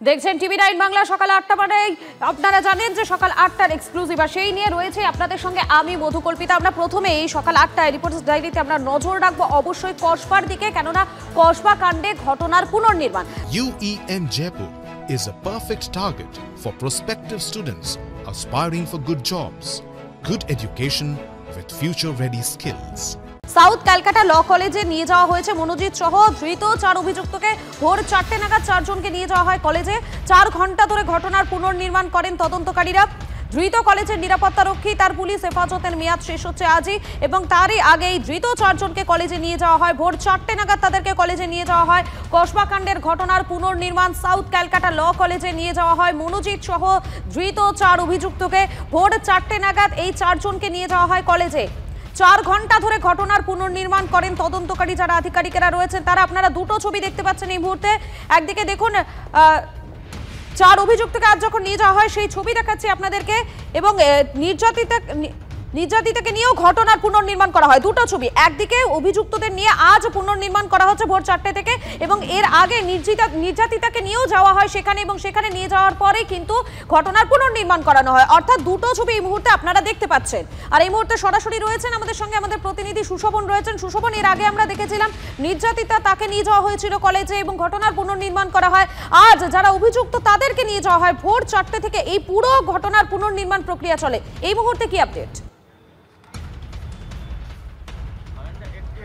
দেখছেন টিভি9 বাংলা। সকাল ৮টা মানে আপনারা জানেন যে সকাল ৮টার এক্সক্লুসিভ, আর সেই নিয়ে রয়েছে আপনাদের সঙ্গে আমি মধুকল্পিতা। আমরা প্রথমে এই সকাল ৮টায় রিপোর্টার্স ডায়েরিতে আমরা নজর রাখবো অবশ্যই কসবার দিকে, কেননা কসবা কাণ্ডে ঘটনার পুনর্নির্মাণ। UEM Jaipur is a perfect target for prospective students aspiring for good jobs, good education with future-ready skills. South Calcutta law কলেজে নিয়ে যাওয়া হয়েছে মনোজিৎ সহ ধৃত ৪ অভিযুক্তকে। ভোর ৪টে নাগাদ ৪ জনকে নিয়ে যাওয়া হয় কলেজে। ৪ ঘন্টা ধরে ঘটনার পুনর্নির্মাণ করেন তদন্তকারীরা। ধৃত কলেজের নিরাপত্তারক্ষী তার পুলিশ হেফাজতের মেয়াদ শেষ হচ্ছে আজই, এবং তারই আগেই ধৃত ৪ জনকে কলেজে নিয়ে যাওয়া হয়। ভোর ৪টে নাগাদ তাদেরকে কলেজে নিয়ে যাওয়া হয়। কসবা কাণ্ডের ঘটনার পুনর্নির্মাণ সাউথ ক্যালকাটা ল কলেজে নিয়ে যাওয়া হয় মনোজিৎ সহ ধৃত ৪ অভিযুক্তকে। ভোর ৪টে নাগাদ এই ৪ জনকে নিয়ে যাওয়া হয় কলেজে। ৪ ঘন্টা ধরে ঘটনার পুনর্নির্মাণ করেন তদন্তকারী যারা আধিকারিকেরা রয়েছেন তারা। আপনারা দুটো ছবি দেখতে পাচ্ছেন এই মুহূর্তে। একদিকে দেখুন ৪ অভিযুক্তকে আজ যখন নিয়ে যাওয়া হয় সেই ছবি দেখাচ্ছি আপনাদেরকে, এবং নির্যাতিতাকে নিয়েও ঘটনার পুনর্নির্মাণ করা হয়। দুটো ছবি, একদিকে অভিযুক্তদের নিয়ে আজ পুনর্নির্মাণ করা হচ্ছে ভোর ৪টে থেকে, এবং এর আগে নির্যাতিতাকে নিয়েও যাওয়া হয় সেখানে, এবং সেখানে নিয়ে যাওয়ার পরেই কিন্তু ঘটনার পুনর্নির্মাণ করানো হয়। অর্থাৎ দুটো ছবি এই মুহূর্তে আপনারা দেখতে পাচ্ছেন। আর এই মুহূর্তে সরাসরি রয়েছেন আমাদের সঙ্গে আমাদের প্রতিনিধি সুশোভন রয়েছেন। সুশোভন, এর আগে আমরা দেখেছিলাম নির্যাতিতা তাকে নিয়ে যাওয়া হয়েছিল কলেজে এবং ঘটনার পুনর্নির্মাণ করা হয়। আজ যারা অভিযুক্ত তাদেরকে নিয়ে যাওয়া হয়। ভোর ৪টে থেকে এই পুরো ঘটনার পুনর্নির্মাণ প্রক্রিয়া চলে। এই মুহূর্তে কি আপডেট?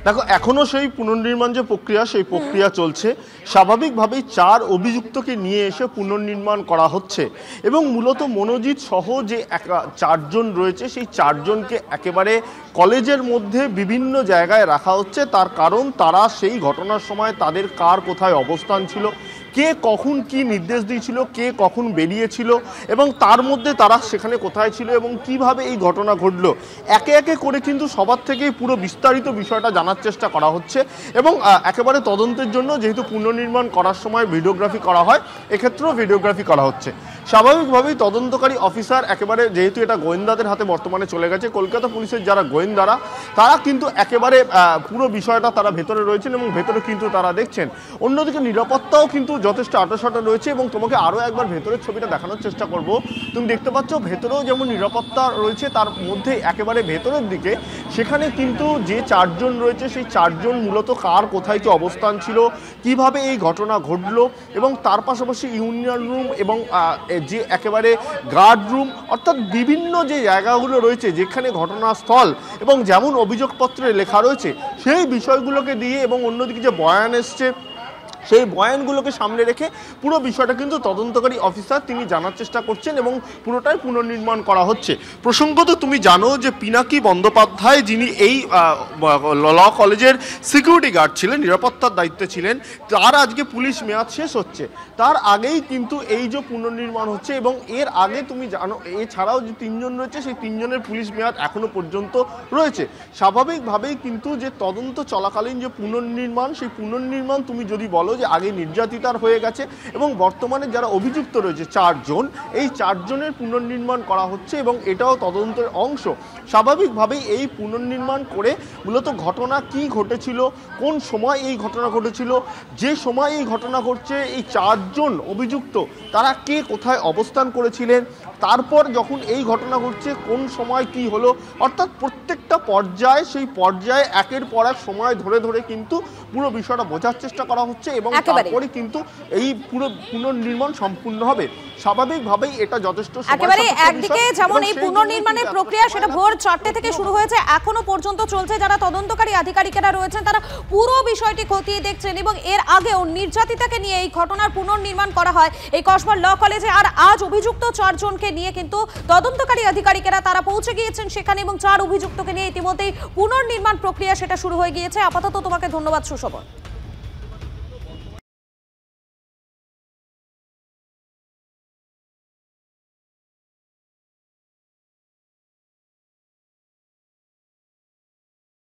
দেখো, এখনো সেই পুনর্নির্মাণ যে প্রক্রিয়া সেই প্রক্রিয়া চলছে। স্বাভাবিকভাবেই ৪ অভিযুক্তকে নিয়ে এসে পুনর্নির্মাণ করা হচ্ছে, এবং মূলত মনোজিৎ সহ যে ৪ জন রয়েছে সেই ৪ জনকে একেবারে কলেজের মধ্যে বিভিন্ন জায়গায় রাখা হচ্ছে। তার কারণ তারা সেই ঘটনার সময় তাদের কার কোথায় অবস্থান ছিল, কে কখন কি নির্দেশ দিয়েছিল, কে কখন বেরিয়েছিল, এবং তার মধ্যে তারা সেখানে কোথায় ছিল এবং কিভাবে এই ঘটনা ঘটলো, একে একে করে কিন্তু সবার থেকেই পুরো বিস্তারিত বিষয়টা জানার চেষ্টা করা হচ্ছে। এবং একেবারে তদন্তের জন্য যেহেতু পুনর্নির্মাণ করার সময় ভিডিওগ্রাফি করা হয়, এক্ষেত্রেও ভিডিওগ্রাফি করা হচ্ছে। স্বাভাবিকভাবেই তদন্তকারী অফিসার একেবারে, যেহেতু এটা গোয়েন্দাদের হাতে বর্তমানে চলে গেছে, কলকাতা পুলিশের যারা গোয়েন্দারা তারা কিন্তু একেবারে পুরো বিষয়টা তারা ভেতরে রয়েছেন এবং ভেতরে কিন্তু তারা দেখছেন। অন্যদিকে নিরাপত্তাও কিন্তু যথেষ্ট আঁটাসাঁটা রয়েছে, এবং তোমাকে আরও একবার ভেতরের ছবিটা দেখানোর চেষ্টা করব। তুমি দেখতে পাচ্ছ ভেতরেও যেমন নিরাপত্তা রয়েছে, তার মধ্যে একেবারে ভেতরের দিকে সেখানে কিন্তু যে ৪ জন রয়েছে সেই ৪ জন মূলত কার কোথায় কি অবস্থান ছিল, কিভাবে এই ঘটনা ঘটলো, এবং তার পাশাপাশি ইউনিয়ন রুম এবং যে একেবারে গার্ড রুম, অর্থাৎ বিভিন্ন যে জায়গাগুলো রয়েছে যেখানে ঘটনাস্থল এবং যেমন অভিযোগপত্রে লেখা রয়েছে সেই বিষয়গুলোকে দিয়ে, এবং অন্যদিকে যে বয়ান এসছে সেই বয়ানগুলোকে সামনে রেখে পুরো বিষয়টা কিন্তু তদন্তকারী অফিসার তিনি জানার চেষ্টা করছেন, এবং পুরোটাই পুনর্নির্মাণ করা হচ্ছে। প্রসঙ্গত তুমি জানো যে পিনাকি বন্দ্যোপাধ্যায়, যিনি এই ল কলেজের সিকিউরিটি গার্ড ছিলেন, নিরাপত্তার দায়িত্বে ছিলেন, তার আজকে পুলিশ মেয়াদ শেষ হচ্ছে। তার আগেই কিন্তু এই যে পুনর্নির্মাণ হচ্ছে, এবং এর আগে তুমি জানো এছাড়াও যে ৩ জন রয়েছে সেই ৩ জনের পুলিশ মেয়াদ এখনো পর্যন্ত রয়েছে। স্বাভাবিকভাবেই কিন্তু যে তদন্ত চলাকালীন যে পুনর্নির্মাণ, সেই পুনর্নির্মাণ তুমি যদি বলো যে আগে নির্যাতিতার হয়ে গেছে, এবং বর্তমানে যারা অভিযুক্ত রয়েছে ৪ জন, এই ৪ জনের পুনর্নির্মাণ করা হচ্ছে, এবং এটাও তদন্তের অংশ। স্বাভাবিকভাবেই এই পুনর্নির্মাণ করে মূলত ঘটনা কি ঘটেছিল, কোন সময় এই ঘটনা ঘটেছিল, যে সময় এই ঘটনা ঘটছে এই ৪ জন অভিযুক্ত তারা কে কোথায় অবস্থান করেছিলেন, তারপর যখন এই ঘটনা ঘটছে কোন সময় কি হলো, অর্থাৎ প্রত্যেকটা পর্যায়ে সেই পর্যায়ে একের পর এক সময় ধরে ধরে কিন্তু পুরো বিষয়টা বোঝার চেষ্টা করা হচ্ছে, এবং তারপরে কিন্তু এই পুরো পুনর্নির্মাণ সম্পূর্ণ হবে। স্বাভাবিকভাবেই এটা যথেষ্ট একেবারে একদিকে যেমন এই পুনর্নির্মাণের প্রক্রিয়া সেটা ভোর ৪টে থেকে শুরু হয়েছে, এখনো পর্যন্ত চলছে। যারা তদন্তকারী আধিকারিকেরা রয়েছেন তারা পুরো বিষয়টি খতিয়ে দেখছেন, এবং এর আগেও নির্যাতিতাকে নিয়ে এই ঘটনার পুনর্নির্মাণ করা হয় এই কসবা ল কলেজে। আর আজ অভিযুক্ত ৪ জনকে নিয়ে কিন্তু তদন্তকারী আধিকারিকেরা তারা পৌঁছে গিয়েছেন সেখানে, এবং ৪ অভিযুক্তকে নিয়ে ইতিমধ্যেই পুনর্নির্মাণ প্রক্রিয়া সেটা শুরু হয়ে গিয়েছে। আপাতত তোমাকে ধন্যবাদ সুশোভন।